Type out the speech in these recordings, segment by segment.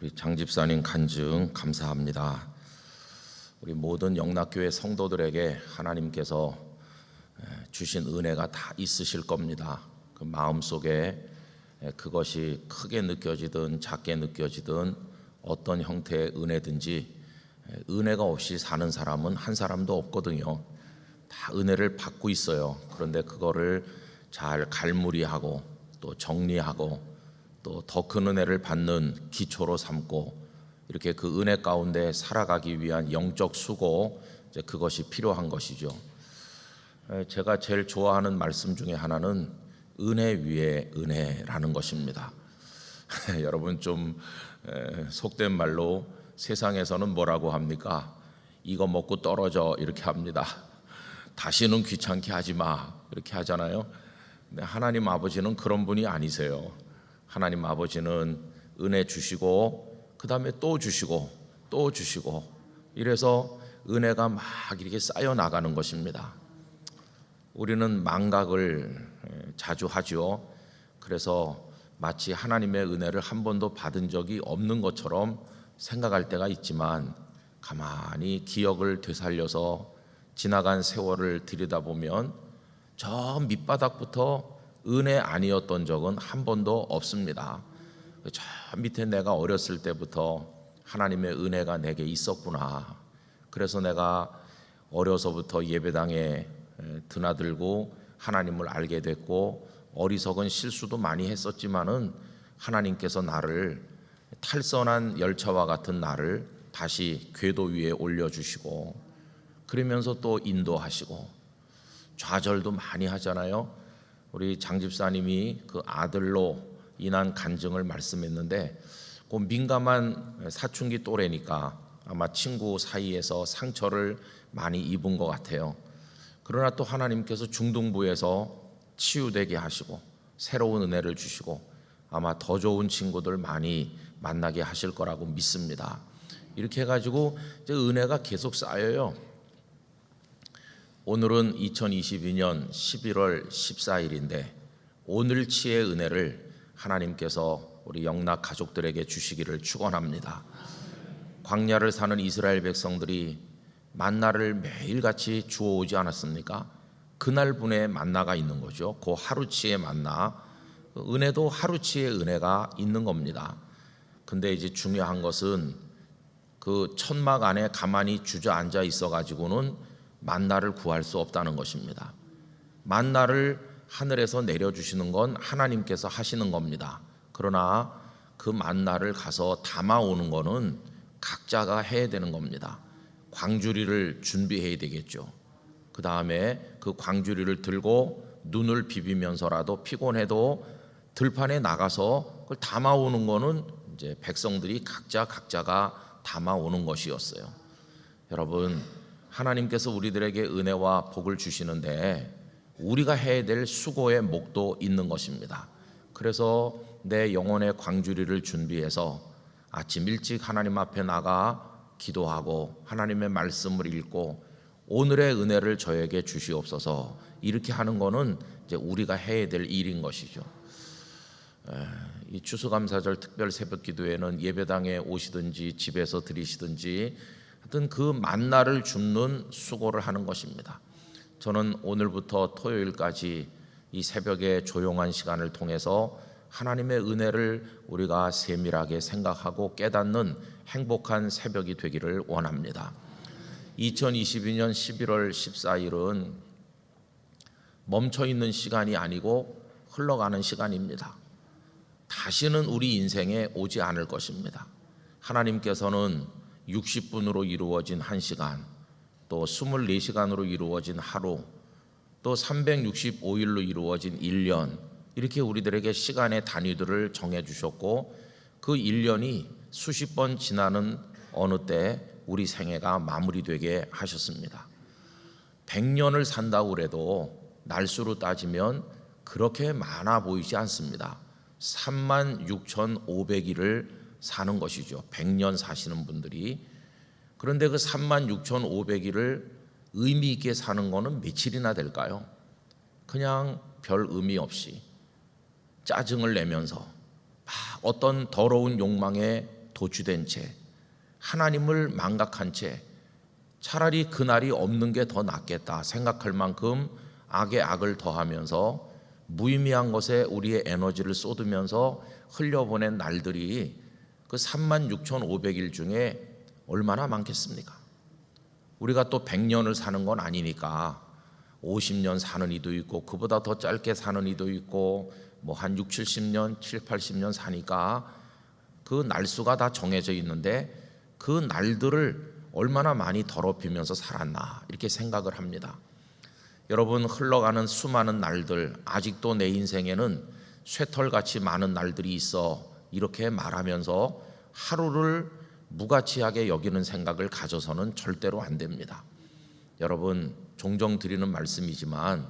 우리 장 집사님 간증 감사합니다. 우리 모든 영락교회 성도들에게 하나님께서 주신 은혜가 다 있으실 겁니다. 그 마음속에 그것이 크게 느껴지든 작게 느껴지든 어떤 형태의 은혜든지 은혜가 없이 사는 사람은 한 사람도 없거든요. 다 은혜를 받고 있어요. 그런데 그거를 잘 갈무리하고 또 정리하고 또 더 큰 은혜를 받는 기초로 삼고 이렇게 그 은혜 가운데 살아가기 위한 영적 수고, 이제 그것이 필요한 것이죠. 제가 제일 좋아하는 말씀 중에 하나는 은혜 위에 은혜라는 것입니다. 여러분 좀 속된 말로 세상에서는 뭐라고 합니까? 이거 먹고 떨어져 이렇게 합니다. 다시는 귀찮게 하지 마 이렇게 하잖아요. 근데 하나님 아버지는 그런 분이 아니세요. 하나님 아버지는 은혜 주시고 그 다음에 또 주시고 또 주시고 이래서 은혜가 막 이렇게 쌓여 나가는 것입니다. 우리는 망각을 자주 하죠. 그래서 마치 하나님의 은혜를 한 번도 받은 적이 없는 것처럼 생각할 때가 있지만 가만히 기억을 되살려서 지나간 세월을 들여다보면 저 밑바닥부터 은혜 아니었던 적은 한 번도 없습니다. 저 밑에 내가 어렸을 때부터 하나님의 은혜가 내게 있었구나. 그래서 내가 어려서부터 예배당에 드나들고 하나님을 알게 됐고 어리석은 실수도 많이 했었지만은 하나님께서 나를 탈선한 열차와 같은 나를 다시 궤도 위에 올려주시고 그러면서 또 인도하시고 좌절도 많이 하잖아요. 우리 장 집사님이 그 아들로 인한 간증을 말씀했는데 그 민감한 사춘기 또래니까 아마 친구 사이에서 상처를 많이 입은 것 같아요. 그러나 또 하나님께서 중등부에서 치유되게 하시고 새로운 은혜를 주시고 아마 더 좋은 친구들 많이 만나게 하실 거라고 믿습니다. 이렇게 해가지고 이제 은혜가 계속 쌓여요. 오늘은 2022년 11월 14일인데 오늘치의 은혜를 하나님께서 우리 영락 가족들에게 주시기를 축원합니다. 광야를 사는 이스라엘 백성들이 만나를 매일같이 주워오지 않았습니까? 그날분의 만나가 있는 거죠. 그 하루치의 만나, 은혜도 하루치의 은혜가 있는 겁니다. 근데 이제 중요한 것은 그 천막 안에 가만히 주저앉아 있어가지고는 만나를 구할 수 없다는 것입니다. 만나를 하늘에서 내려주시는 건 하나님께서 하시는 겁니다. 그러나 그 만나를 가서 담아오는 거는 각자가 해야 되는 겁니다. 광주리를 준비해야 되겠죠. 그 다음에 그 광주리를 들고 눈을 비비면서라도 피곤해도 들판에 나가서 그걸 담아오는 거는 이제 백성들이 각자가 담아오는 것이었어요. 여러분, 하나님께서 우리들에게 은혜와 복을 주시는데 우리가 해야 될 수고의 목도 있는 것입니다. 그래서 내 영혼의 광주리를 준비해서 아침 일찍 하나님 앞에 나가 기도하고 하나님의 말씀을 읽고 오늘의 은혜를 저에게 주시옵소서 이렇게 하는 거는 이제 우리가 해야 될 일인 것이죠. 이 추수감사절 특별 새벽 기도회는 예배당에 오시든지 집에서 드리시든지 하여튼 그 만나를 줍는 수고를 하는 것입니다. 저는 오늘부터 토요일까지 이 새벽의 조용한 시간을 통해서 하나님의 은혜를 우리가 세밀하게 생각하고 깨닫는 행복한 새벽이 되기를 원합니다. 2022년 11월 14일은 멈춰있는 시간이 아니고 흘러가는 시간입니다. 다시는 우리 인생에 오지 않을 것입니다. 하나님께서는 60분으로 이루어진 1시간, 또 24시간으로 이루어진 하루, 또 365일로 이루어진 1년, 이렇게 우리들에게 시간의 단위들을 정해주셨고 그 1년이 수십 번 지나는 어느 때 우리 생애가 마무리되게 하셨습니다. 100년을 산다고 해도 날수로 따지면 그렇게 많아 보이지 않습니다. 36,500일을 사는 것이죠. 100년 사시는 분들이. 그런데 그 36,500일을 의미 있게 사는 거는 며칠이나 될까요? 그냥 별 의미 없이 짜증을 내면서 어떤 더러운 욕망에 도취된 채, 하나님을 망각한 채 차라리 그날이 없는 게 더 낫겠다 생각할 만큼 악에 악을 더하면서 무의미한 것에 우리의 에너지를 쏟으면서 흘려보낸 날들이 그 36,500일 중에 얼마나 많겠습니까? 우리가 또 100년을 사는 건 아니니까 50년 사는 이도 있고 그보다 더 짧게 사는 이도 있고 뭐 한 6, 70년, 7, 80년 사니까 그 날수가 다 정해져 있는데 그 날들을 얼마나 많이 더럽히면서 살았나 이렇게 생각을 합니다. 여러분, 흘러가는 수많은 날들, 아직도 내 인생에는 쇠털같이 많은 날들이 있어 이렇게 말하면서 하루를 무가치하게 여기는 생각을 가져서는 절대로 안 됩니다. 여러분, 종종 드리는 말씀이지만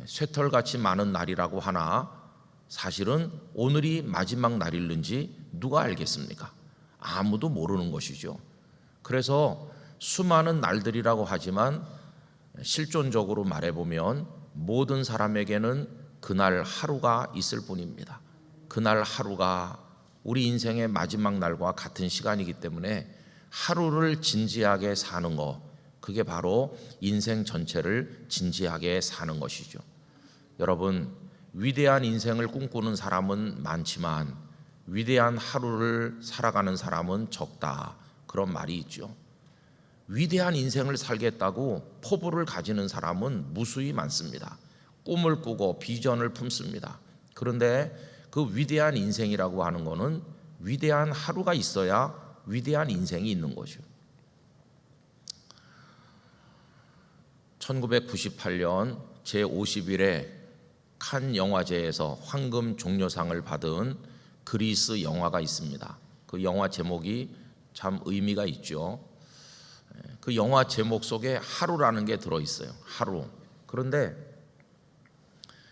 쇠털같이 많은 날이라고 하나 사실은 오늘이 마지막 날일는지 누가 알겠습니까? 아무도 모르는 것이죠. 그래서 수많은 날들이라고 하지만 실존적으로 말해보면 모든 사람에게는 그날 하루가 있을 뿐입니다. 그날 하루가 우리 인생의 마지막 날과 같은 시간이기 때문에 하루를 진지하게 사는 것, 그게 바로 인생 전체를 진지하게 사는 것이죠. 여러분, 위대한 인생을 꿈꾸는 사람은 많지만 위대한 하루를 살아가는 사람은 적다, 그런 말이 있죠. 위대한 인생을 살겠다고 포부를 가지는 사람은 무수히 많습니다. 꿈을 꾸고 비전을 품습니다. 그런데 그 위대한 인생이라고 하는 것은 위대한 하루가 있어야 위대한 인생이 있는 거죠. 1998년 제51회 칸 영화제에서 황금 종려상을 받은 그리스 영화가 있습니다. 그 영화 제목이 참 의미가 있죠. 그 영화 제목 속에 하루라는 게 들어있어요. 하루. 그런데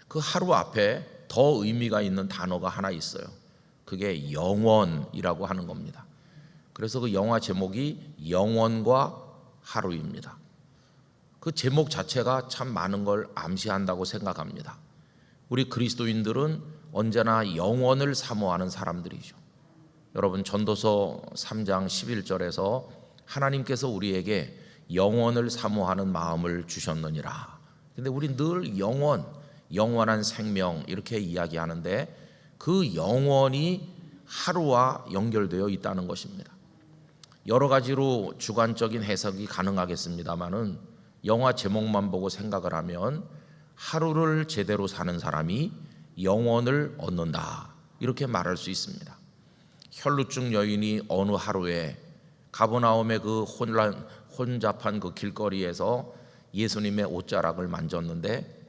그 하루 앞에 더 의미가 있는 단어가 하나 있어요. 그게 영원이라고 하는 겁니다. 그래서 그 영화 제목이 영원과 하루입니다. 그 제목 자체가 참 많은 걸 암시한다고 생각합니다. 우리 그리스도인들은 언제나 영원을 사모하는 사람들이죠. 여러분, 전도서 3장 11절에서 하나님께서 우리에게 영원을 사모하는 마음을 주셨느니라. 근데 우리 늘 영원, 영원한 생명 이렇게 이야기하는데 그 영원이 하루와 연결되어 있다는 것입니다. 여러 가지로 주관적인 해석이 가능하겠습니다만은 영화 제목만 보고 생각을 하면 하루를 제대로 사는 사람이 영원을 얻는다, 이렇게 말할 수 있습니다. 혈루증 여인이 어느 하루에 가버나움의 그 혼잡한 그 길거리에서 예수님의 옷자락을 만졌는데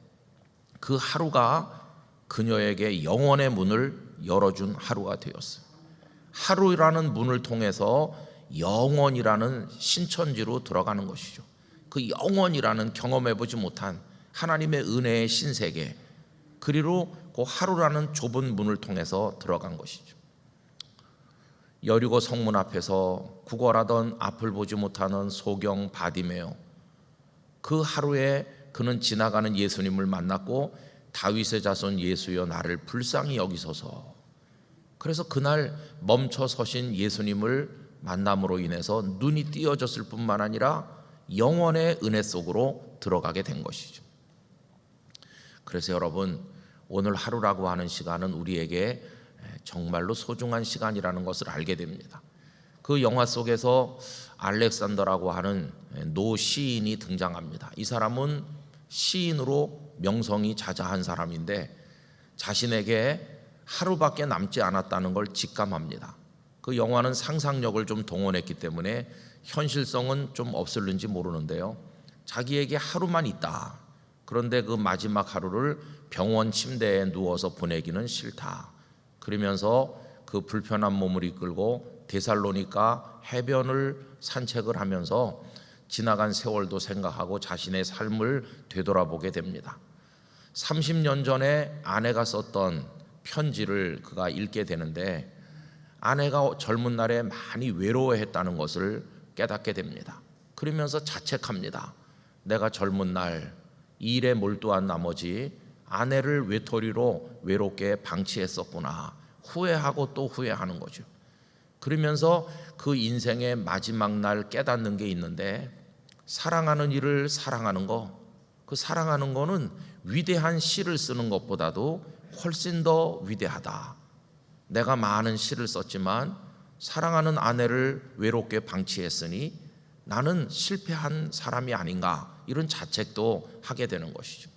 그 하루가 그녀에게 영원의 문을 열어준 하루가 되었어요. 하루라는 문을 통해서 영원이라는 신천지로 들어가는 것이죠. 그 영원이라는 경험해보지 못한 하나님의 은혜의 신세계, 그리로 그 하루라는 좁은 문을 통해서 들어간 것이죠. 여리고 성문 앞에서 구걸하던 앞을 보지 못하는 소경 바디메오, 그 하루에 그는 지나가는 예수님을 만났고 다윗의 자손 예수여 나를 불쌍히 여기소서. 그래서 그날 멈춰 서신 예수님을 만남으로 인해서 눈이 띄어졌을 뿐만 아니라 영원의 은혜 속으로 들어가게 된 것이죠. 그래서 여러분, 오늘 하루라고 하는 시간은 우리에게 정말로 소중한 시간이라는 것을 알게 됩니다. 그 영화 속에서 알렉산더라고 하는 노 시인이 등장합니다. 이 사람은 시인으로 명성이 자자한 사람인데 자신에게 하루밖에 남지 않았다는 걸 직감합니다. 그 영화는 상상력을 좀 동원했기 때문에 현실성은 좀 없을는지 모르는데요, 자기에게 하루만 있다. 그런데 그 마지막 하루를 병원 침대에 누워서 보내기는 싫다. 그러면서 그 불편한 몸을 이끌고 데살로니가 해변을 산책을 하면서 지나간 세월도 생각하고 자신의 삶을 되돌아보게 됩니다. 30년 전에 아내가 썼던 편지를 그가 읽게 되는데 아내가 젊은 날에 많이 외로워했다는 것을 깨닫게 됩니다. 그러면서 자책합니다. 내가 젊은 날 일에 몰두한 나머지 아내를 외톨이로 외롭게 방치했었구나. 후회하고 또 후회하는 거죠. 그러면서 그 인생의 마지막 날 깨닫는 게 있는데, 사랑하는 이를 사랑하는 거, 그 사랑하는 거는 위대한 시를 쓰는 것보다도 훨씬 더 위대하다. 내가 많은 시를 썼지만 사랑하는 아내를 외롭게 방치했으니 나는 실패한 사람이 아닌가, 이런 자책도 하게 되는 것이죠.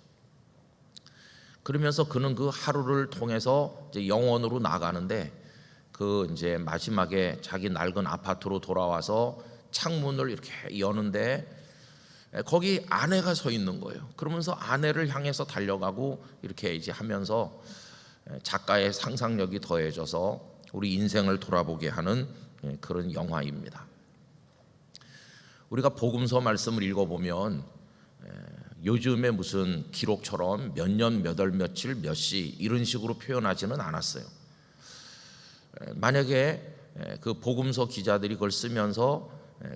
그러면서 그는 그 하루를 통해서 이제 영원으로 나가는데, 그 이제 마지막에 자기 낡은 아파트로 돌아와서 창문을 이렇게 여는데 거기 아내가 서 있는 거예요. 그러면서 아내를 향해서 달려가고 이렇게 이제 하면서 작가의 상상력이 더해져서 우리 인생을 돌아보게 하는 그런 영화입니다. 우리가 복음서 말씀을 읽어보면 요즘에 무슨 기록처럼 몇 년, 몇 월, 며칠, 몇 시 이런 식으로 표현하지는 않았어요. 만약에 그 복음서 기자들이 그걸 쓰면서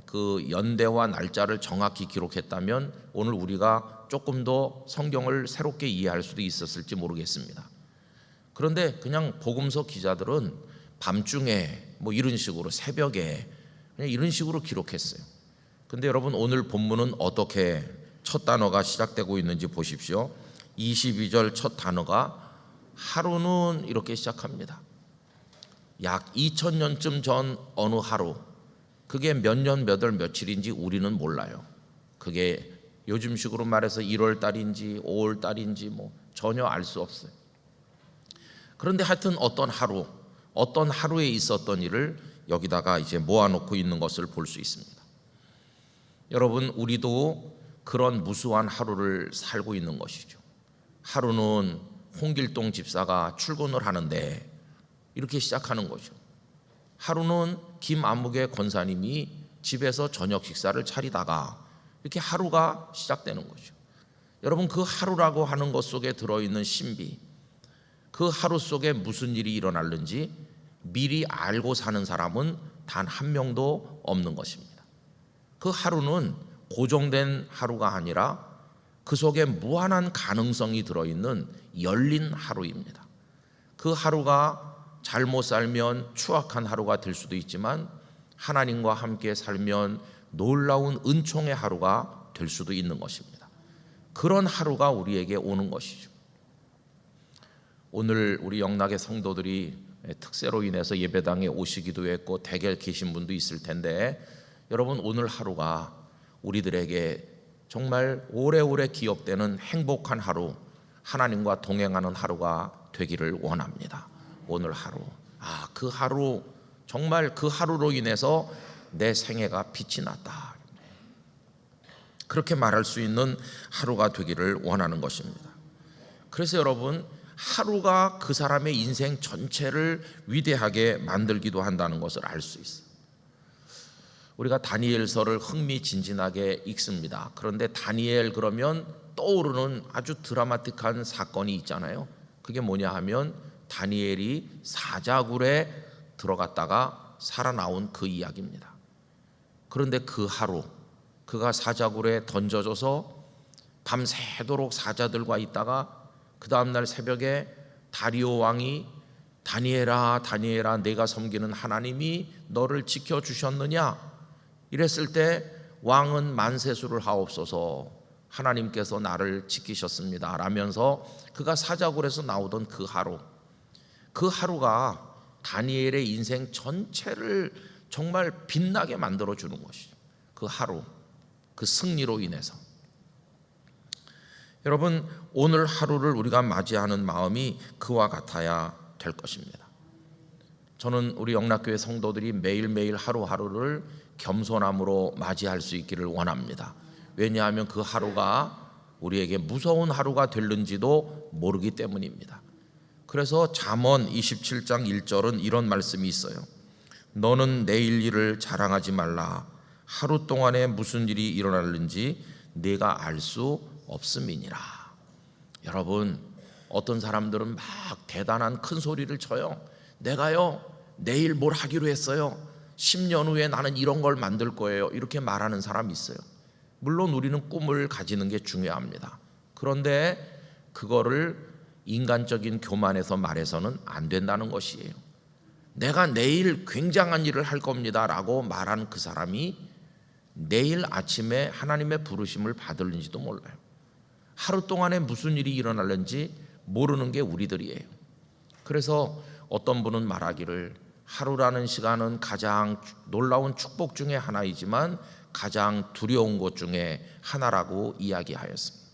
그 연대와 날짜를 정확히 기록했다면 오늘 우리가 조금 더 성경을 새롭게 이해할 수도 있었을지 모르겠습니다. 그런데 그냥 복음서 기자들은 밤중에 뭐 이런 식으로, 새벽에 그냥 이런 식으로 기록했어요. 근데 여러분, 오늘 본문은 어떻게 첫 단어가 시작되고 있는지 보십시오. 22절 첫 단어가 하루는 이렇게 시작합니다. 약 2000년쯤 전 어느 하루, 그게 몇 년, 몇 월, 며칠인지 우리는 몰라요. 그게 요즘식으로 말해서 1월 달인지 5월 달인지 뭐 전혀 알 수 없어요. 그런데 하여튼 어떤 하루, 어떤 하루에 있었던 일을 여기다가 이제 모아놓고 있는 것을 볼 수 있습니다. 여러분, 우리도 그런 무수한 하루를 살고 있는 것이죠. 하루는 홍길동 집사가 출근을 하는데 이렇게 시작하는 거죠. 하루는 김아무개 권사님이 집에서 저녁 식사를 차리다가 이렇게 하루가 시작되는 거죠. 여러분, 그 하루라고 하는 것 속에 들어있는 신비, 그 하루 속에 무슨 일이 일어날는지 미리 알고 사는 사람은 단 한 명도 없는 것입니다. 그 하루는 고정된 하루가 아니라 그 속에 무한한 가능성이 들어있는 열린 하루입니다. 그 하루가 잘못 살면 추악한 하루가 될 수도 있지만 하나님과 함께 살면 놀라운 은총의 하루가 될 수도 있는 것입니다. 그런 하루가 우리에게 오는 것이죠. 오늘 우리 영락의 성도들이 특세로 인해서 예배당에 오시기도 했고 댁에 계신 분도 있을 텐데, 여러분, 오늘 하루가 우리들에게 정말 오래오래 기억되는 행복한 하루, 하나님과 동행하는 하루가 되기를 원합니다. 오늘 하루, 그 하루, 정말 그 하루로 인해서 내 생애가 빛이 났다, 그렇게 말할 수 있는 하루가 되기를 원하는 것입니다. 그래서 여러분, 하루가 그 사람의 인생 전체를 위대하게 만들기도 한다는 것을 알 수 있어요. 우리가 다니엘서를 흥미진진하게 읽습니다. 그런데 다니엘 그러면 떠오르는 아주 드라마틱한 사건이 있잖아요. 그게 뭐냐 하면 다니엘이 사자굴에 들어갔다가 살아나온 그 이야기입니다. 그런데 그 하루, 그가 사자굴에 던져져서 밤새도록 사자들과 있다가 그 다음날 새벽에 다리오 왕이 다니엘아, 다니엘아, 내가 섬기는 하나님이 너를 지켜주셨느냐 이랬을 때 왕은 만세수를 하옵소서, 하나님께서 나를 지키셨습니다 라면서 그가 사자굴에서 나오던 그 하루, 그 하루가 다니엘의 인생 전체를 정말 빛나게 만들어주는 것이죠. 그 하루, 그 승리로 인해서. 여러분, 오늘 하루를 우리가 맞이하는 마음이 그와 같아야 될 것입니다. 저는 우리 영락교회 성도들이 매일매일 하루하루를 겸손함으로 맞이할 수 있기를 원합니다. 왜냐하면 그 하루가 우리에게 무서운 하루가 될는지도 모르기 때문입니다. 그래서 잠언 27장 1절은 이런 말씀이 있어요. 너는 내일 일을 자랑하지 말라. 하루 동안에 무슨 일이 일어날는지 네가 알 수 없음이니라. 여러분, 어떤 사람들은 막 대단한 큰 소리를 쳐요. 내가요 내일 뭘 하기로 했어요. 10년 후에 나는 이런 걸 만들 거예요. 이렇게 말하는 사람이 있어요. 물론 우리는 꿈을 가지는 게 중요합니다. 그런데 그거를 인간적인 교만에서 말해서는 안 된다는 것이에요. 내가 내일 굉장한 일을 할 겁니다 라고 말한 그 사람이 내일 아침에 하나님의 부르심을 받을는지도 몰라요. 하루 동안에 무슨 일이 일어날는지 모르는 게 우리들이에요. 그래서 어떤 분은 말하기를 하루라는 시간은 가장 놀라운 축복 중에 하나이지만 가장 두려운 것 중에 하나라고 이야기하였습니다.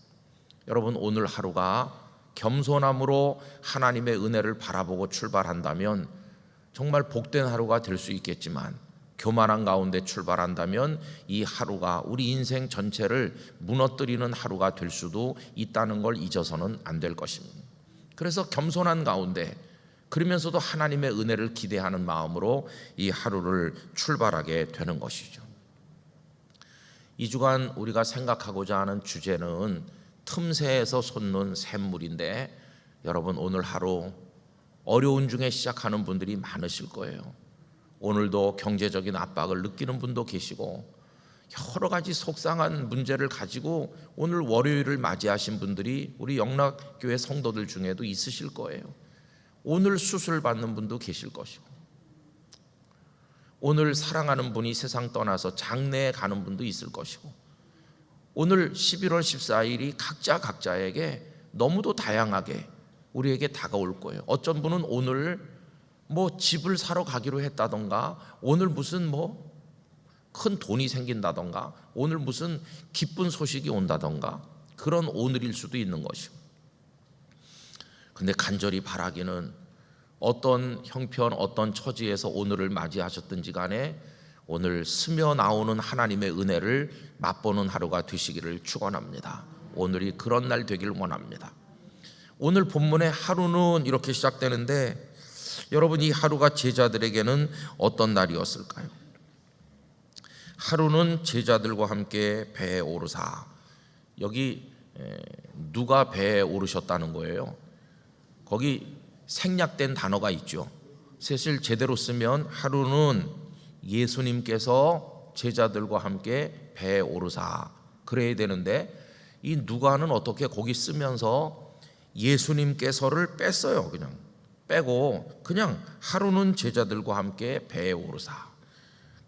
여러분, 오늘 하루가 겸손함으로 하나님의 은혜를 바라보고 출발한다면 정말 복된 하루가 될 수 있겠지만, 교만한 가운데 출발한다면 이 하루가 우리 인생 전체를 무너뜨리는 하루가 될 수도 있다는 걸 잊어서는 안 될 것입니다. 그래서 겸손한 가운데, 그러면서도 하나님의 은혜를 기대하는 마음으로 이 하루를 출발하게 되는 것이죠. 이 주간 우리가 생각하고자 하는 주제는 틈새에서 솟는 샘물인데, 여러분, 오늘 하루 어려운 중에 시작하는 분들이 많으실 거예요. 오늘도 경제적인 압박을 느끼는 분도 계시고 여러 가지 속상한 문제를 가지고 오늘 월요일을 맞이하신 분들이 우리 영락교회 성도들 중에도 있으실 거예요. 오늘 수술 받는 분도 계실 것이고, 오늘 사랑하는 분이 세상 떠나서 장례에 가는 분도 있을 것이고, 오늘 11월 14일이 각자에게 너무도 다양하게 우리에게 다가올 거예요. 어떤 분은 오늘 집을 사러 가기로 했다던가, 오늘 무슨 큰 돈이 생긴다던가, 오늘 무슨 기쁜 소식이 온다던가, 그런 오늘일 수도 있는 것이고. 근데 간절히 바라기는 어떤 형편, 어떤 처지에서 오늘을 맞이하셨든지 간에 오늘 스며 나오는 하나님의 은혜를 맛보는 하루가 되시기를 축원합니다. 오늘이 그런 날 되길 원합니다. 오늘 본문의 하루는 이렇게 시작되는데, 여러분, 이 하루가 제자들에게는 어떤 날이었을까요? 하루는 제자들과 함께 배에 오르사. 여기 누가 배에 오르셨다는 거예요? 거기 생략된 단어가 있죠. 사실 제대로 쓰면 하루는 예수님께서 제자들과 함께 배에 오르사 그래야 되는데, 이 누가는 어떻게 거기 쓰면서 예수님께서를 뺐어요. 그냥 빼고 그냥 하루는 제자들과 함께 배에 오르사.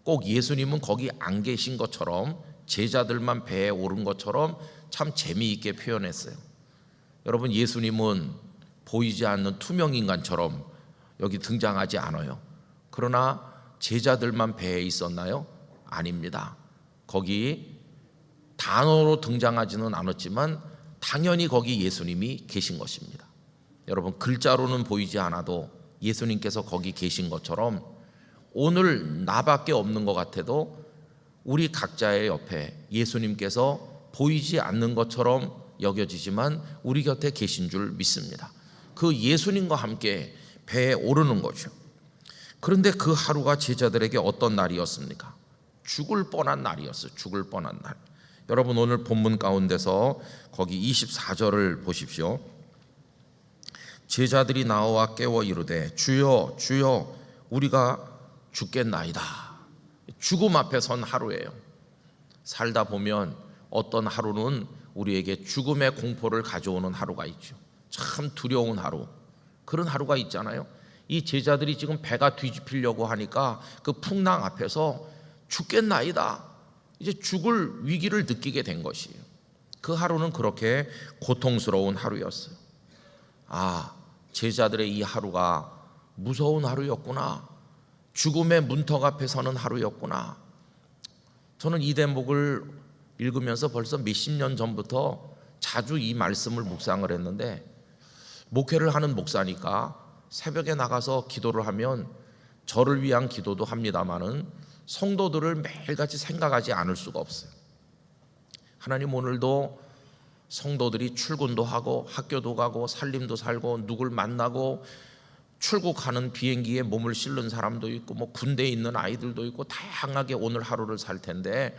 꼭 예수님은 거기 안 계신 것처럼, 제자들만 배에 오른 것처럼 참 재미있게 표현했어요. 여러분, 예수님은 보이지 않는 투명 인간처럼 여기 등장하지 않아요. 그러나 제자들만 배에 있었나요? 아닙니다. 거기 단어로 등장하지는 않았지만 당연히 거기 예수님이 계신 것입니다. 여러분, 글자로는 보이지 않아도 예수님께서 거기 계신 것처럼 오늘 나밖에 없는 것 같아도 우리 각자의 옆에 예수님께서 보이지 않는 것처럼 여겨지지만 우리 곁에 계신 줄 믿습니다. 그 예수님과 함께 배에 오르는 거죠. 그런데 그 하루가 제자들에게 어떤 날이었습니까? 죽을 뻔한 날이었어요. 죽을 뻔한 날. 여러분, 오늘 본문 가운데서 거기 24절을 보십시오. 제자들이 나와 깨워 이르되 주여 주여 우리가 죽겠나이다. 죽음 앞에 선 하루예요. 살다 보면 어떤 하루는 우리에게 죽음의 공포를 가져오는 하루가 있죠. 참 두려운 하루, 그런 하루가 있잖아요. 이 제자들이 지금 배가 뒤집히려고 하니까 그 풍랑 앞에서 죽겠나이다, 이제 죽을 위기를 느끼게 된 것이에요. 그 하루는 그렇게 고통스러운 하루였어요. 제자들의 이 하루가 무서운 하루였구나, 죽음의 문턱 앞에 서는 하루였구나. 저는 이 대목을 읽으면서 벌써 몇십 년 전부터 자주 이 말씀을 묵상을 했는데, 목회를 하는 목사니까 새벽에 나가서 기도를 하면 저를 위한 기도도 합니다마는 성도들을 매일같이 생각하지 않을 수가 없어요. 하나님, 오늘도 성도들이 출근도 하고 학교도 가고 살림도 살고 누굴 만나고 출국하는 비행기에 몸을 실는 사람도 있고 군대에 있는 아이들도 있고 다양하게 오늘 하루를 살 텐데,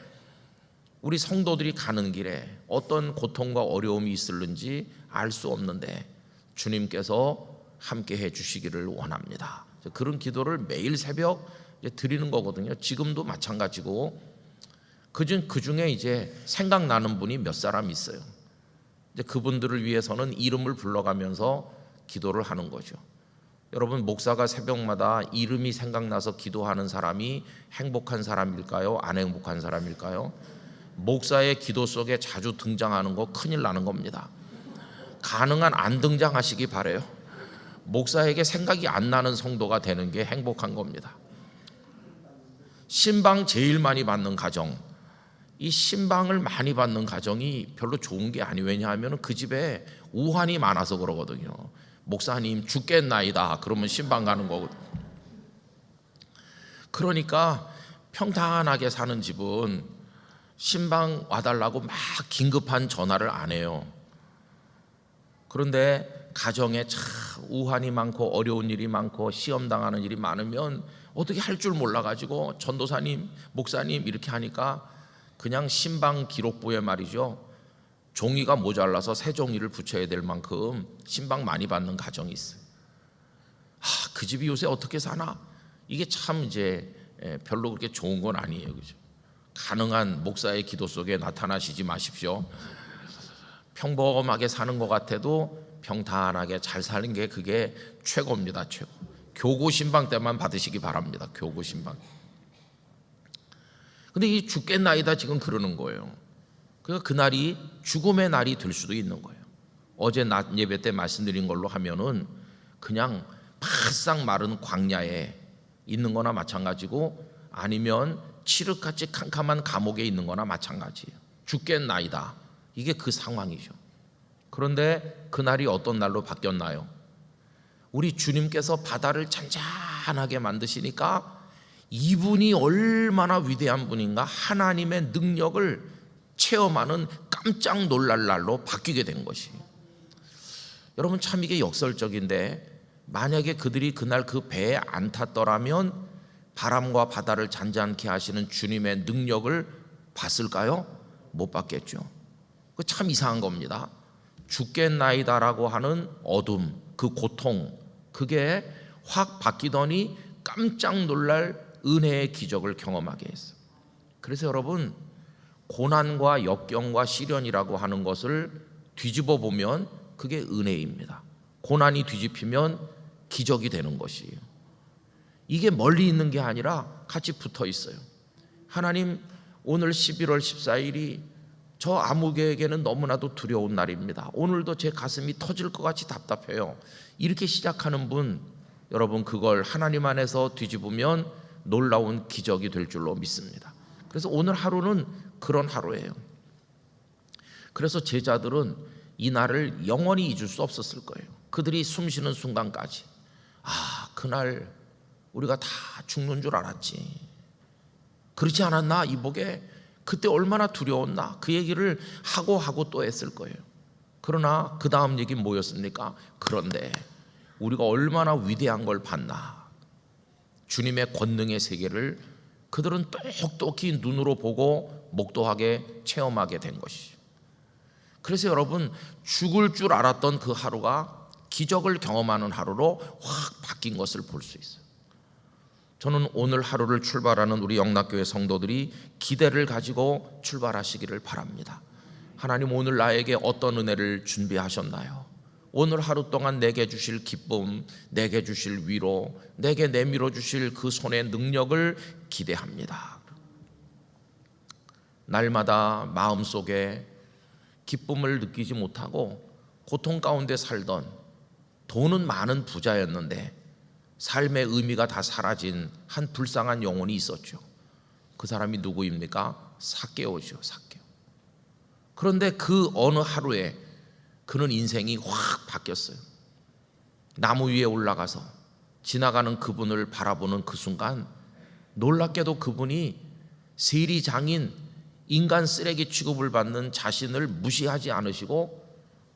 우리 성도들이 가는 길에 어떤 고통과 어려움이 있을는지 알 수 없는데 주님께서 함께 해 주시기를 원합니다. 그런 기도를 매일 새벽 드리는 거거든요. 지금도 마찬가지고, 그중에 이제 생각나는 분이 몇 사람 있어요. 이제 그분들을 위해서는 이름을 불러가면서 기도를 하는 거죠. 여러분, 목사가 새벽마다 이름이 생각나서 기도하는 사람이 행복한 사람일까요? 안 행복한 사람일까요? 목사의 기도 속에 자주 등장하는 거 큰일 나는 겁니다. 가능한 안 등장하시기 바라요. 목사에게 생각이 안 나는 성도가 되는 게 행복한 겁니다. 신방 제일 많이 받는 가정, 이 신방을 많이 받는 가정이 별로 좋은 게 아니에요. 왜냐하면 그 집에 우환이 많아서 그러거든요. 목사님 죽겠나이다 그러면 신방 가는 거거든요. 그러니까 평탄하게 사는 집은 신방 와달라고 막 긴급한 전화를 안 해요. 그런데 가정에 참 우환이 많고 어려운 일이 많고 시험 당하는 일이 많으면 어떻게 할 줄 몰라가지고 전도사님, 목사님 이렇게 하니까 그냥 신방 기록부에 말이죠, 종이가 모자라서 새 종이를 붙여야 될 만큼 신방 많이 받는 가정이 있어요. 그 집이 요새 어떻게 사나? 이게 참 이제 별로 그렇게 좋은 건 아니에요, 그죠? 가능한 목사의 기도 속에 나타나시지 마십시오. 평범하게 사는 것 같아도 평탄하게 잘 사는 게 그게 최고입니다, 최고. 교구 신방 때만 받으시기 바랍니다, 교구 신방. 근데 이 죽겠나이다 지금 그러는 거예요. 그러니까 그날이 죽음의 날이 될 수도 있는 거예요. 어제 낮 예배 때 말씀드린 걸로 하면은 그냥 바싹 마른 광야에 있는 거나 마찬가지고, 아니면 칠흑같이 캄캄한 감옥에 있는 거나 마찬가지예요. 죽겠나이다, 이게 그 상황이죠. 그런데 그날이 어떤 날로 바뀌었나요? 우리 주님께서 바다를 잔잔하게 만드시니까 이분이 얼마나 위대한 분인가, 하나님의 능력을 체험하는 깜짝 놀랄 날로 바뀌게 된 것이. 여러분, 참 이게 역설적인데, 만약에 그들이 그날 그 배에 안 탔더라면 바람과 바다를 잔잔케 하시는 주님의 능력을 봤을까요? 못 봤겠죠. 그 참 이상한 겁니다. 죽겠나이다라고 하는 어둠, 그 고통, 그게 확 바뀌더니 깜짝 놀랄 은혜의 기적을 경험하게 했어요. 그래서 여러분, 고난과 역경과 시련이라고 하는 것을 뒤집어 보면 그게 은혜입니다. 고난이 뒤집히면 기적이 되는 것이에요. 이게 멀리 있는 게 아니라 같이 붙어 있어요. 하나님, 오늘 11월 14일이 저 아무개에게는 너무나도 두려운 날입니다. 오늘도 제 가슴이 터질 것 같이 답답해요. 이렇게 시작하는 분, 여러분, 그걸 하나님 안에서 뒤집으면 놀라운 기적이 될 줄로 믿습니다. 그래서 오늘 하루는 그런 하루예요. 그래서 제자들은 이 날을 영원히 잊을 수 없었을 거예요. 그들이 숨쉬는 순간까지, 그날 우리가 다 죽는 줄 알았지, 그렇지 않았나 이복에, 그때 얼마나 두려웠나, 그 얘기를 하고 또 했을 거예요. 그러나 그 다음 얘기는 뭐였습니까? 그런데 우리가 얼마나 위대한 걸 봤나, 주님의 권능의 세계를 그들은 똑똑히 눈으로 보고 목도하게 체험하게 된 것이죠. 그래서 여러분, 죽을 줄 알았던 그 하루가 기적을 경험하는 하루로 확 바뀐 것을 볼 수 있어요. 저는 오늘 하루를 출발하는 우리 영락교회 성도들이 기대를 가지고 출발하시기를 바랍니다. 하나님, 오늘 나에게 어떤 은혜를 준비하셨나요? 오늘 하루 동안 내게 주실 기쁨, 내게 주실 위로, 내게 내밀어 주실 그 손의 능력을 기대합니다. 날마다 마음속에 기쁨을 느끼지 못하고 고통 가운데 살던, 돈은 많은 부자였는데 삶의 의미가 다 사라진 한 불쌍한 영혼이 있었죠. 그 사람이 누구입니까? 삭개오죠, 삭개오. 그런데 그 어느 하루에 그는 인생이 확 바뀌었어요. 나무 위에 올라가서 지나가는 그분을 바라보는 그 순간, 놀랍게도 그분이 세리장인, 인간 쓰레기 취급을 받는 자신을 무시하지 않으시고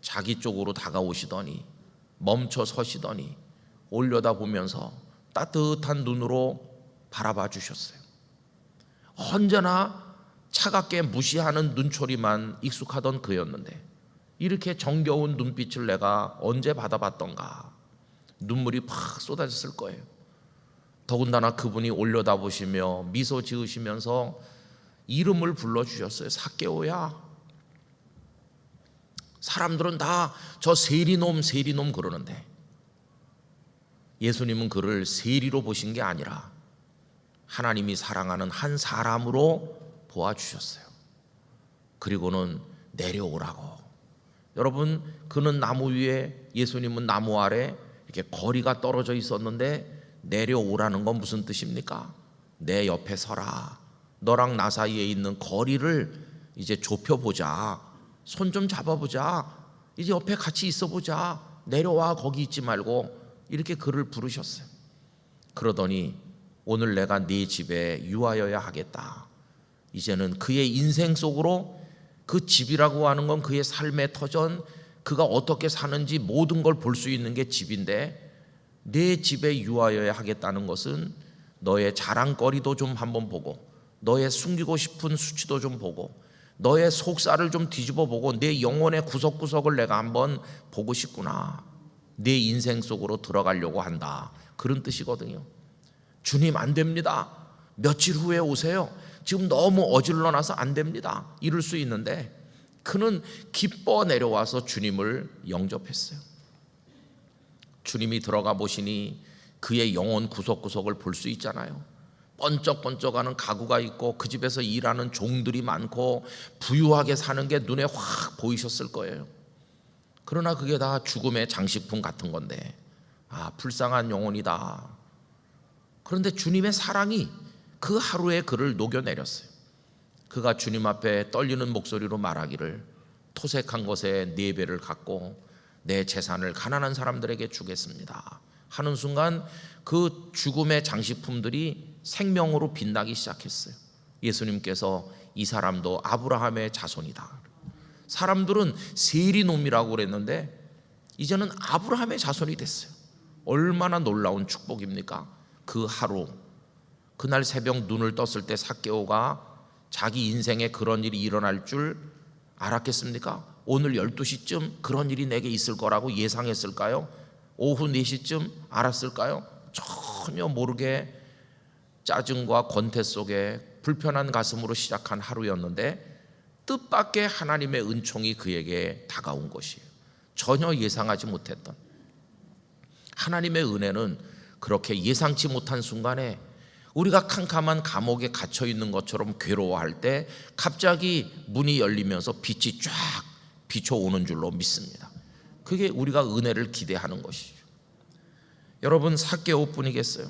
자기 쪽으로 다가오시더니, 멈춰 서시더니 올려다보면서 따뜻한 눈으로 바라봐 주셨어요. 언제나 차갑게 무시하는 눈초리만 익숙하던 그였는데 이렇게 정겨운 눈빛을 내가 언제 받아봤던가. 눈물이 팍 쏟아졌을 거예요. 더군다나 그분이 올려다보시며 미소 지으시면서 이름을 불러주셨어요. 삭개오야. 사람들은 다 저 세리놈 그러는데 예수님은 그를 세리로 보신 게 아니라 하나님이 사랑하는 한 사람으로 보아주셨어요. 그리고는 내려오라고. 여러분, 그는 나무 위에, 예수님은 나무 아래 이렇게 거리가 떨어져 있었는데 내려오라는 건 무슨 뜻입니까? 내 옆에 서라. 너랑 나 사이에 있는 거리를 이제 좁혀보자. 손 좀 잡아보자. 이제 옆에 같이 있어보자. 내려와, 거기 있지 말고. 이렇게 그를 부르셨어요. 그러더니 오늘 내가 네 집에 유하여야 하겠다. 이제는 그의 인생 속으로, 그 집이라고 하는 건 그의 삶의 터전, 그가 어떻게 사는지 모든 걸 볼 수 있는 게 집인데, 내 집에 유하여야 하겠다는 것은 너의 자랑거리도 좀 한번 보고, 너의 숨기고 싶은 수치도 좀 보고, 너의 속살을 좀 뒤집어 보고, 내 영혼의 구석구석을 내가 한번 보고 싶구나. 내 인생 속으로 들어가려고 한다. 그런 뜻이거든요. 주님, 안 됩니다. 며칠 후에 오세요. 지금 너무 어질러놔서 안 됩니다. 이럴 수 있는데, 그는 기뻐 내려와서 주님을 영접했어요. 주님이 들어가 보시니 그의 영혼 구석구석을 볼 수 있잖아요. 번쩍번쩍하는 가구가 있고, 그 집에서 일하는 종들이 많고, 부유하게 사는 게 눈에 확 보이셨을 거예요. 그러나 그게 다 죽음의 장식품 같은 건데, 불쌍한 영혼이다. 그런데 주님의 사랑이 그 하루에 그를 녹여내렸어요. 그가 주님 앞에 떨리는 목소리로 말하기를, 토색한 것에 4배를 갖고 내 재산을 가난한 사람들에게 주겠습니다 하는 순간, 그 죽음의 장식품들이 생명으로 빛나기 시작했어요. 예수님께서 이 사람도 아브라함의 자손이다. 사람들은 세리놈이라고 그랬는데 이제는 아브라함의 자손이 됐어요. 얼마나 놀라운 축복입니까? 그 하루, 그날 새벽 눈을 떴을 때 삭개오가 자기 인생에 그런 일이 일어날 줄 알았겠습니까? 오늘 12시쯤 그런 일이 내게 있을 거라고 예상했을까요? 오후 4시쯤 알았을까요? 전혀 모르게 짜증과 권태 속에 불편한 가슴으로 시작한 하루였는데, 뜻밖의 하나님의 은총이 그에게 다가온 것이에요. 전혀 예상하지 못했던 하나님의 은혜는 그렇게 예상치 못한 순간에 우리가 캄캄한 감옥에 갇혀 있는 것처럼 괴로워할 때 갑자기 문이 열리면서 빛이 쫙 비춰오는 줄로 믿습니다. 그게 우리가 은혜를 기대하는 것이죠. 여러분, 삭개오뿐이겠어요?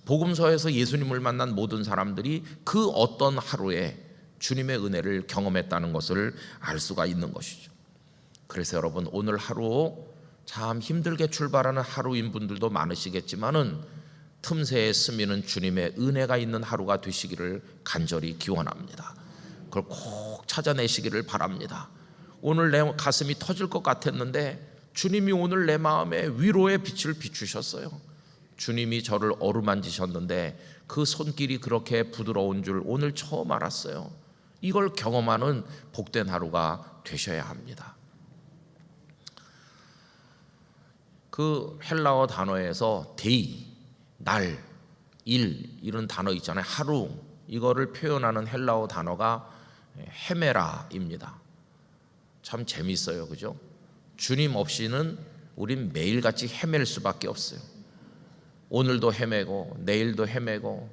복음서에서 예수님을 만난 모든 사람들이 그 어떤 하루에 주님의 은혜를 경험했다는 것을 알 수가 있는 것이죠. 그래서 여러분, 오늘 하루 참 힘들게 출발하는 하루인 분들도 많으시겠지만은 틈새에 스미는 주님의 은혜가 있는 하루가 되시기를 간절히 기원합니다. 그걸 꼭 찾아내시기를 바랍니다. 오늘 내 가슴이 터질 것 같았는데 주님이 오늘 내 마음에 위로의 빛을 비추셨어요. 주님이 저를 어루만지셨는데 그 손길이 그렇게 부드러운 줄 오늘 처음 알았어요. 이걸 경험하는 복된 하루가 되셔야 합니다. 그 헬라어 단어에서 데이, 날, 일 이런 단어 있잖아요. 하루, 이거를 표현하는 헬라어 단어가 헤메라입니다. 참 재밌어요, 그죠? 주님 없이는 우린 매일같이 헤맬 수밖에 없어요. 오늘도 헤매고 내일도 헤매고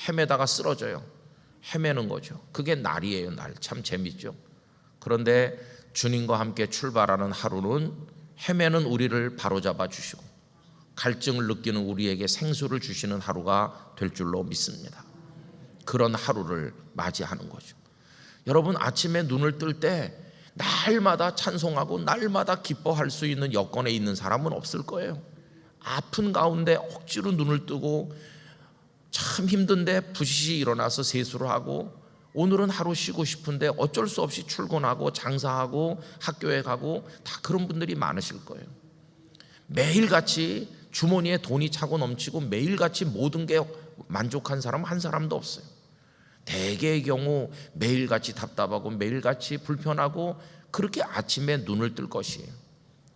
헤매다가 쓰러져요. 헤매는 거죠. 그게 날이에요, 날. 참 재밌죠. 그런데 주님과 함께 출발하는 하루는 헤매는 우리를 바로잡아 주시고 갈증을 느끼는 우리에게 생수를 주시는 하루가 될 줄로 믿습니다. 그런 하루를 맞이하는 거죠. 여러분, 아침에 눈을 뜰 때 날마다 찬송하고 날마다 기뻐할 수 있는 여건에 있는 사람은 없을 거예요. 아픈 가운데 억지로 눈을 뜨고 참 힘든데 부시시 일어나서 세수를 하고 오늘은 하루 쉬고 싶은데 어쩔 수 없이 출근하고 장사하고 학교에 가고 다 그런 분들이 많으실 거예요. 매일같이 주머니에 돈이 차고 넘치고 매일같이 모든 게 만족한 사람 한 사람도 없어요. 대개의 경우 매일같이 답답하고 매일같이 불편하고 그렇게 아침에 눈을 뜰 것이에요.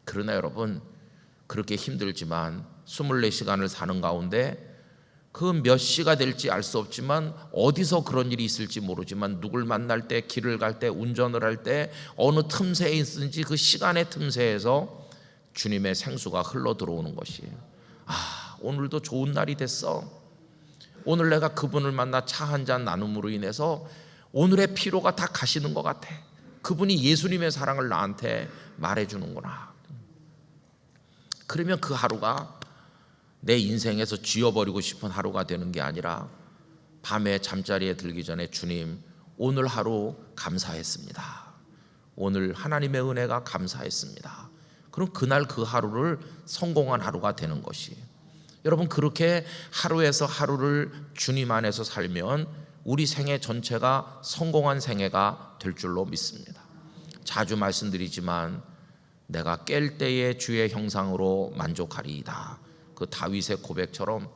그러나 여러분, 그렇게 힘들지만 24시간을 사는 가운데 그 몇 시가 될지 알 수 없지만 어디서 그런 일이 있을지 모르지만 누굴 만날 때, 길을 갈 때, 운전을 할 때 어느 틈새에 있든지 그 시간의 틈새에서 주님의 생수가 흘러 들어오는 것이에요. 오늘도 좋은 날이 됐어. 오늘 내가 그분을 만나 차 한잔 나눔으로 인해서 오늘의 피로가 다 가시는 것 같아. 그분이 예수님의 사랑을 나한테 말해주는구나. 그러면 그 하루가 내 인생에서 지워버리고 싶은 하루가 되는 게 아니라 밤에 잠자리에 들기 전에 주님, 오늘 하루 감사했습니다. 오늘 하나님의 은혜가 감사했습니다. 그럼 그날 그 하루를 성공한 하루가 되는 것이에요. 여러분, 그렇게 하루에서 하루를 주님 안에서 살면 우리 생애 전체가 성공한 생애가 될 줄로 믿습니다. 자주 말씀드리지만 내가 깰 때의 주의 형상으로 만족하리이다. 그 다윗의 고백처럼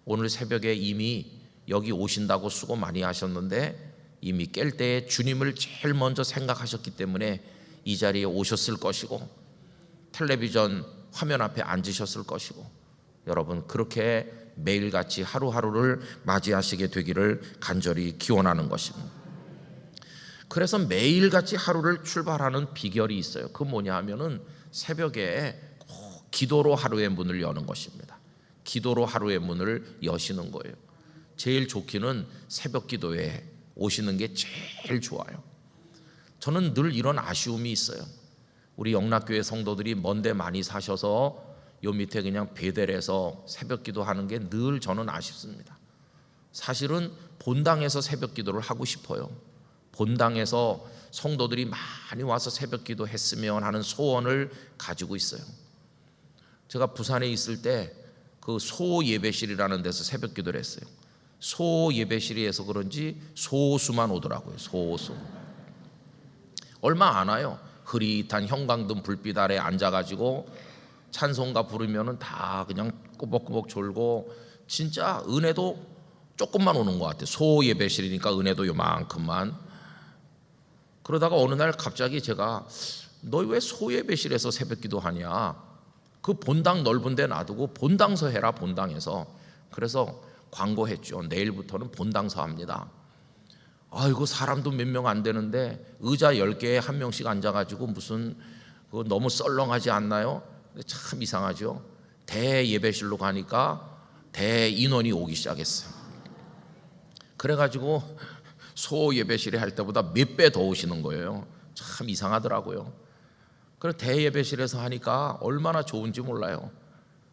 오늘 새벽에 이미 여기 오신다고 수고 많이 하셨는데 이미 깰 때에 주님을 제일 먼저 생각하셨기 때문에 이 자리에 오셨을 것이고 텔레비전 화면 앞에 앉으셨을 것이고, 여러분 그렇게 매일같이 하루하루를 맞이하시게 되기를 간절히 기원하는 것입니다. 그래서 매일같이 하루를 출발하는 비결이 있어요. 그 뭐냐 하면은 새벽에 기도로 하루의 문을 여는 것입니다. 기도로 하루의 문을 여시는 거예요. 제일 좋기는 새벽 기도에 오시는 게 제일 좋아요. 저는 늘 이런 아쉬움이 있어요. 우리 영락교회 성도들이 먼데 많이 사셔서 요 밑에 그냥 베델에서 새벽 기도하는 게 늘 저는 아쉽습니다. 사실은 본당에서 새벽 기도를 하고 싶어요. 본당에서 성도들이 많이 와서 새벽 기도 했으면 하는 소원을 가지고 있어요. 제가 부산에 있을 때 그 소 예배실이라는 데서 새벽 기도를 했어요. 소 예배실에서 그런지 소수만 오더라고요. 소수. 얼마 안 와요. 흐릿한 형광등 불빛 아래 앉아가지고 찬송가 부르면은 다 그냥 꾸벅꾸벅 졸고, 진짜 은혜도 조금만 오는 것 같아요. 소 예배실이니까 은혜도 요만큼만. 그러다가 어느 날 갑자기 제가, 너 왜 소 예배실에서 새벽 기도하냐? 그 본당 넓은 데 놔두고 본당서 해라, 본당에서. 그래서 광고했죠. 내일부터는 본당서 합니다. 아이고, 사람도 몇 명 안 되는데 의자 10개에 한 명씩 앉아가지고 무슨 그거 너무 썰렁하지 않나요? 참 이상하죠. 대예배실로 가니까 대인원이 오기 시작했어요. 그래가지고 소 예배실에 할 때보다 몇 배 더 오시는 거예요. 참 이상하더라고요. 그래서 대예배실에서 하니까 얼마나 좋은지 몰라요.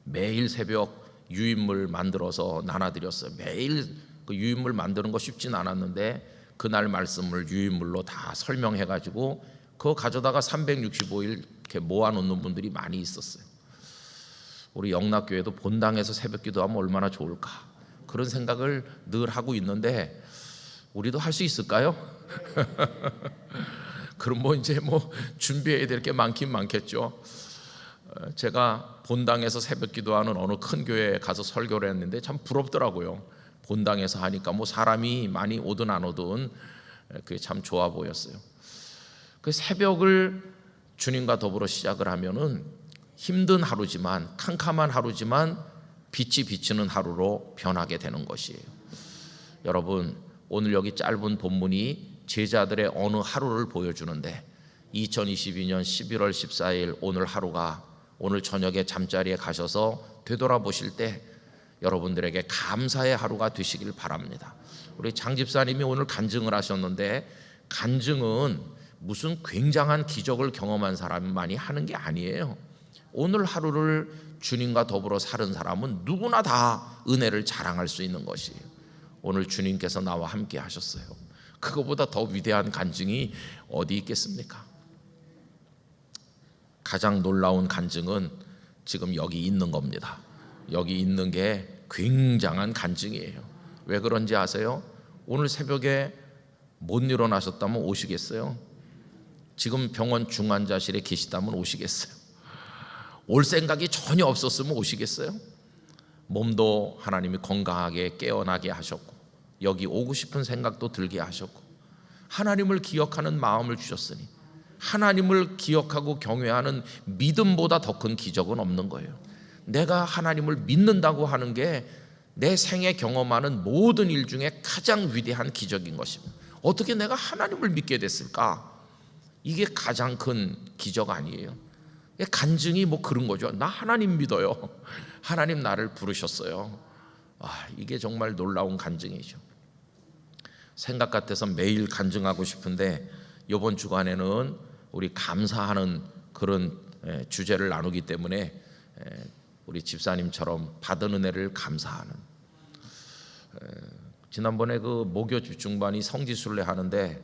매일 새벽 유인물 만들어서 나눠드렸어요. 매일 그 유인물 만드는 거 쉽진 않았는데 그날 말씀을 유인물로 다 설명해가지고 그거 가져다가 365일 이렇게 모아놓는 분들이 많이 있었어요. 우리 영락교회도 본당에서 새벽 기도하면 얼마나 좋을까, 그런 생각을 늘 하고 있는데 우리도 할 수 있을까요? 그럼 이제 준비해야 될 게 많긴 많겠죠. 제가 본당에서 새벽 기도하는 어느 큰 교회에 가서 설교를 했는데 참 부럽더라고요. 본당에서 하니까 사람이 많이 오든 안 오든 그게 참 좋아 보였어요. 그 새벽을 주님과 더불어 시작을 하면은 힘든 하루지만, 캄캄한 하루지만 빛이 비치는 하루로 변하게 되는 것이에요. 여러분, 오늘 여기 짧은 본문이 제자들의 어느 하루를 보여주는데 2022년 11월 14일 오늘 하루가, 오늘 저녁에 잠자리에 가셔서 되돌아보실 때 여러분들에게 감사의 하루가 되시길 바랍니다. 우리 장 집사님이 오늘 간증을 하셨는데, 간증은 무슨 굉장한 기적을 경험한 사람만이 하는 게 아니에요. 오늘 하루를 주님과 더불어 사는 사람은 누구나 다 은혜를 자랑할 수 있는 것이에요. 오늘 주님께서 나와 함께 하셨어요. 그거보다 더 위대한 간증이 어디 있겠습니까? 가장 놀라운 간증은 지금 여기 있는 겁니다. 여기 있는 게 굉장한 간증이에요. 왜 그런지 아세요? 오늘 새벽에 못 일어나셨다면 오시겠어요? 지금 병원 중환자실에 계시다면 오시겠어요? 올 생각이 전혀 없었으면 오시겠어요? 몸도 하나님이 건강하게 깨어나게 하셨고 여기 오고 싶은 생각도 들게 하셨고 하나님을 기억하는 마음을 주셨으니 하나님을 기억하고 경외하는 믿음보다 더 큰 기적은 없는 거예요. 내가 하나님을 믿는다고 하는 게 내 생에 경험하는 모든 일 중에 가장 위대한 기적인 것입니다. 어떻게 내가 하나님을 믿게 됐을까? 이게 가장 큰 기적 아니에요? 간증이 뭐 그런 거죠. 나 하나님 믿어요. 하나님 나를 부르셨어요. 이게 정말 놀라운 간증이죠. 생각 같아서 매일 간증하고 싶은데 이번 주간에는 우리 감사하는 그런 주제를 나누기 때문에 우리 집사님처럼 받은 은혜를 감사하는, 지난번에 그 모교 집중반이 성지순례 하는데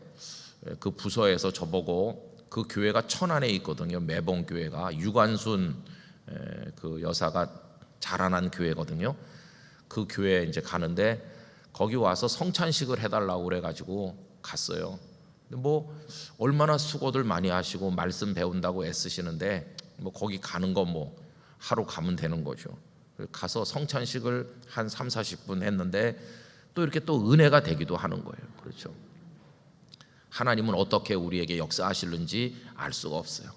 그 부서에서 저보고, 그 교회가 천안에 있거든요. 매봉교회가 유관순 그 여사가 자라난 교회거든요. 그 교회에 이제 가는데 거기 와서 성찬식을 해달라고 그래가지고 갔어요. 뭐 얼마나 수고들 많이 하시고 말씀 배운다고 애쓰시는데 뭐 거기 가는 거 뭐 하루 가면 되는 거죠. 가서 성찬식을 한 30-40분 했는데 또 이렇게 또 은혜가 되기도 하는 거예요. 그렇죠. 하나님은 어떻게 우리에게 역사하실는지 알 수가 없어요.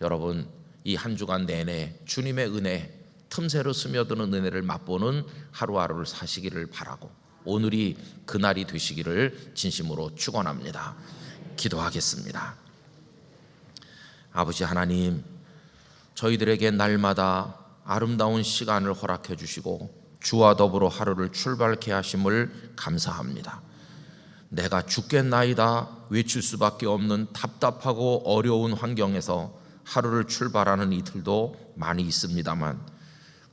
여러분, 이 한 주간 내내 주님의 은혜, 틈새로 스며드는 은혜를 맛보는 하루하루를 사시기를 바라고, 오늘이 그날이 되시기를 진심으로 축원합니다. 기도하겠습니다. 아버지 하나님, 저희들에게 날마다 아름다운 시간을 허락해 주시고 주와 더불어 하루를 출발케 하심을 감사합니다. 내가 죽겠나이다 외칠 수밖에 없는 답답하고 어려운 환경에서 하루를 출발하는 이들도 많이 있습니다만,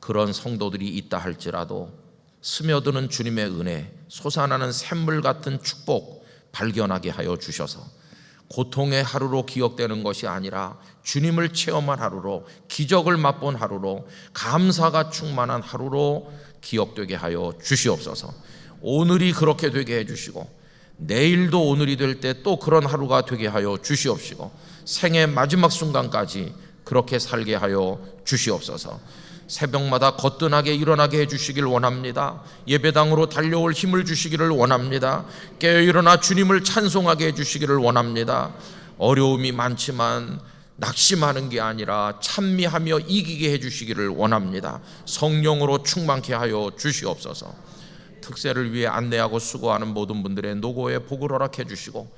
그런 성도들이 있다 할지라도 스며드는 주님의 은혜, 솟아나는 샘물 같은 축복 발견하게 하여 주셔서 고통의 하루로 기억되는 것이 아니라 주님을 체험한 하루로, 기적을 맛본 하루로, 감사가 충만한 하루로 기억되게 하여 주시옵소서. 오늘이 그렇게 되게 해주시고 내일도 오늘이 될 때 또 그런 하루가 되게 하여 주시옵시고 생의 마지막 순간까지 그렇게 살게 하여 주시옵소서. 새벽마다 거뜬하게 일어나게 해주시길 원합니다. 예배당으로 달려올 힘을 주시기를 원합니다. 깨어 일어나 주님을 찬송하게 해주시기를 원합니다. 어려움이 많지만 낙심하는 게 아니라 찬미하며 이기게 해주시기를 원합니다. 성령으로 충만케 하여 주시옵소서. 특세를 위해 안내하고 수고하는 모든 분들의 노고에 복을 허락해 주시고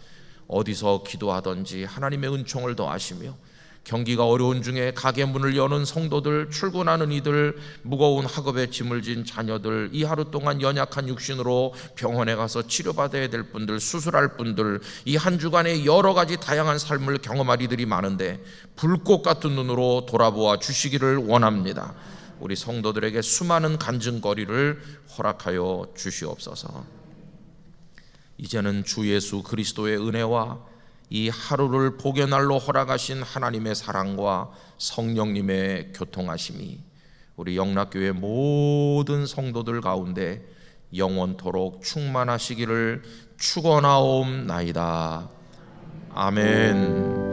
어디서 기도하든지 하나님의 은총을 더하시며, 경기가 어려운 중에 가게 문을 여는 성도들, 출근하는 이들, 무거운 학업에 짐을 진 자녀들, 이 하루 동안 연약한 육신으로 병원에 가서 치료받아야 될 분들, 수술할 분들, 이 한 주간에 여러 가지 다양한 삶을 경험할 이들이 많은데 불꽃 같은 눈으로 돌아보아 주시기를 원합니다. 우리 성도들에게 수많은 간증거리를 허락하여 주시옵소서. 이제는 주 예수 그리스도의 은혜와 이 하루를 복의 날로 허락하신 하나님의 사랑과 성령님의 교통하심이 우리 영락교회 모든 성도들 가운데 영원토록 충만하시기를 축원하옵나이다. 아멘.